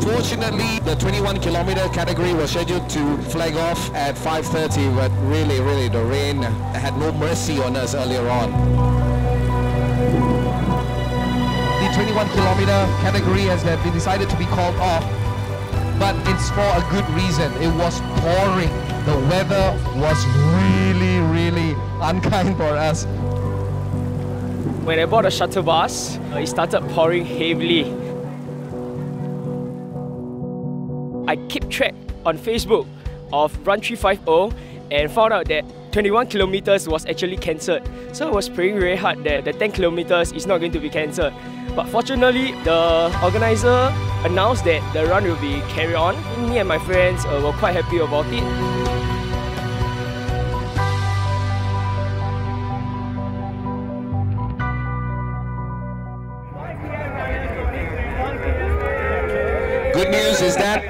Unfortunately, the 21-kilometer category was scheduled to flag off at 5:30, but really, the rain had no mercy on us earlier on. The 21-kilometer category has been decided to be called off, but it's for a good reason. It was pouring. The weather was really unkind for us. When I bought a shuttle bus, it started pouring heavily. I kept track on Facebook of Run 350 and found out that 21 kilometers was actually cancelled. So I was praying very hard that the 10 kilometers is not going to be cancelled. But fortunately, the organizer announced that the run will be carried on. Me and my friends were quite happy about it. Good news is that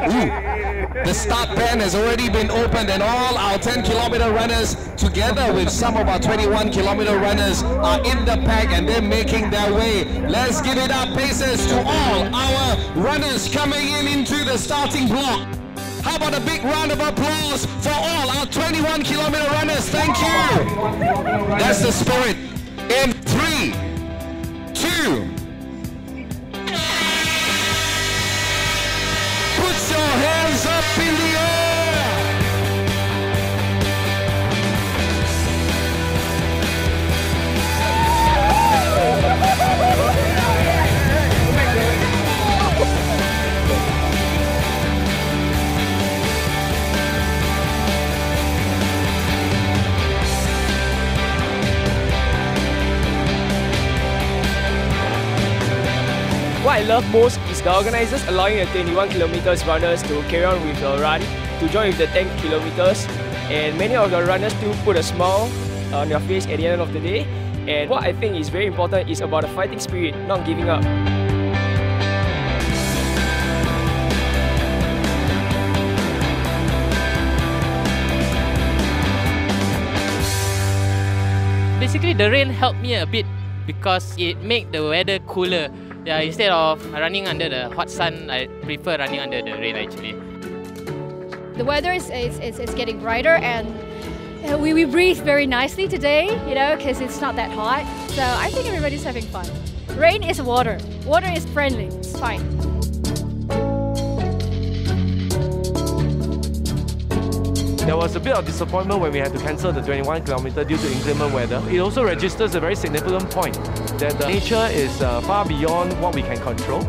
the start pen has already been opened, and all our 10-kilometer runners, together with some of our 21-kilometer runners, are in the pack and they're making their way. Let's give it up, Pacers, to all our runners coming into the starting block. How about a big round of applause for all our 21-kilometer runners? Thank you. That's the spirit. In 3, 2. Put your hands up in the air! What I love most is the organizers allowing the 21 kilometers runners to carry on with the run, to join with the 10 kilometers, and many of the runners still put a smile on their face at the end of the day. And what I think is very important is about the fighting spirit, not giving up. Basically, the rain helped me a bit because it made the weather cooler. Yeah, instead of running under the hot sun, I prefer running under the rain actually. The weather is getting brighter, and we breathe very nicely today, you know, because it's not that hot. So I think everybody's having fun. Rain is water. Water is friendly. It's fine. There was a bit of disappointment when we had to cancel the 21 kilometer due to inclement weather. It also registers a very significant point that the nature is far beyond what we can control.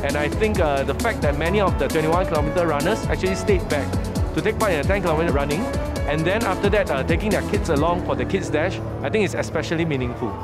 And I think the fact that many of the 21 kilometer runners actually stayed back to take part in the 10 kilometer running, and then after that taking their kids along for the Kids Dash, I think is especially meaningful.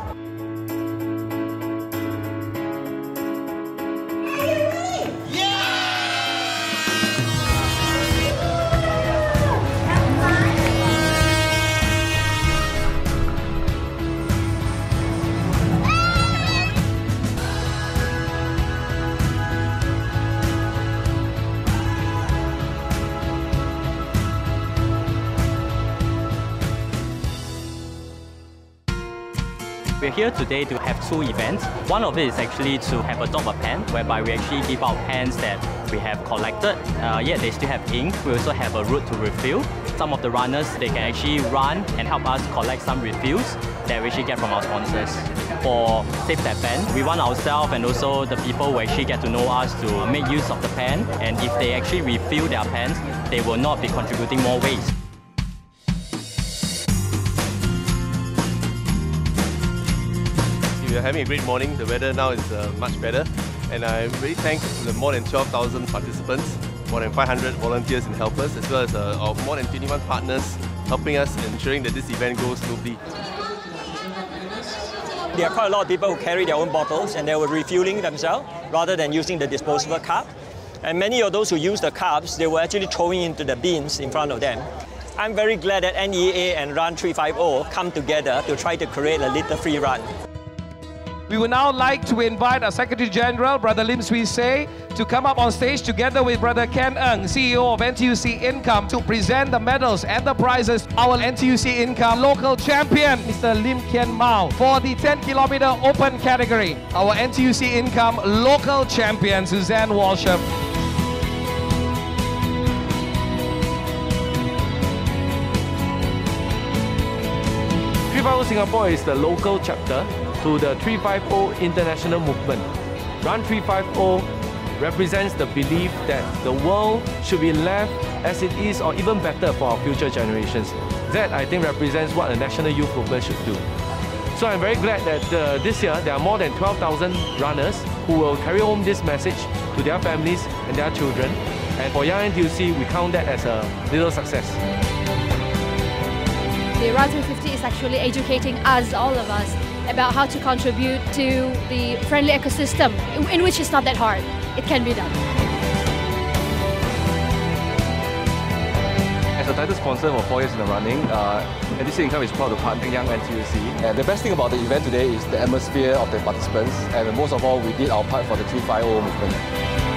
We're here today to have two events. One of it is actually to have a drop of pen, whereby we actually give out pens that we have collected, yet they still have ink. We also have a route to refill. Some of the runners, they can actually run and help us collect some refills that we actually get from our sponsors. For Save That Pen, we want ourselves and also the people who actually get to know us to make use of the pen, and if they actually refill their pens, they will not be contributing more waste. We are having a great morning. The weather now is much better, and I really thank the more than 12,000 participants, more than 500 volunteers and helpers, as well as our more than 21 partners helping us ensuring that this event goes smoothly. There are quite a lot of people who carry their own bottles and they were refueling themselves rather than using the disposable cup. And many of those who use the cups, they were actually throwing into the bins in front of them. I'm very glad that NEA and Run 350 come together to try to create a little free run. We would now like to invite our Secretary General, Brother Lim Swee Say, to come up on stage together with Brother Ken Ng, CEO of NTUC Income, to present the medals and the prizes. Our NTUC Income local champion, Mr. Lim Kian Mao, for the 10-kilometer open category. Our NTUC Income local champion, Suzanne Walsham. Singapore is the local chapter to the 350 international movement. Run 350 represents the belief that the world should be left as it is or even better for our future generations. That, I think, represents what a national youth movement should do. So I'm very glad that this year there are more than 12,000 runners who will carry home this message to their families and their children. And for Young NTUC, we count that as a little success. The Run 350 is actually educating us, all of us, about how to contribute to the friendly ecosystem, in which it's not that hard. It can be done. As a title sponsor for 4 years in the running, NTUC Income is proud to partner Young NTUC. And the best thing about the event today is the atmosphere of the participants, and most of all, we did our part for the 350 movement.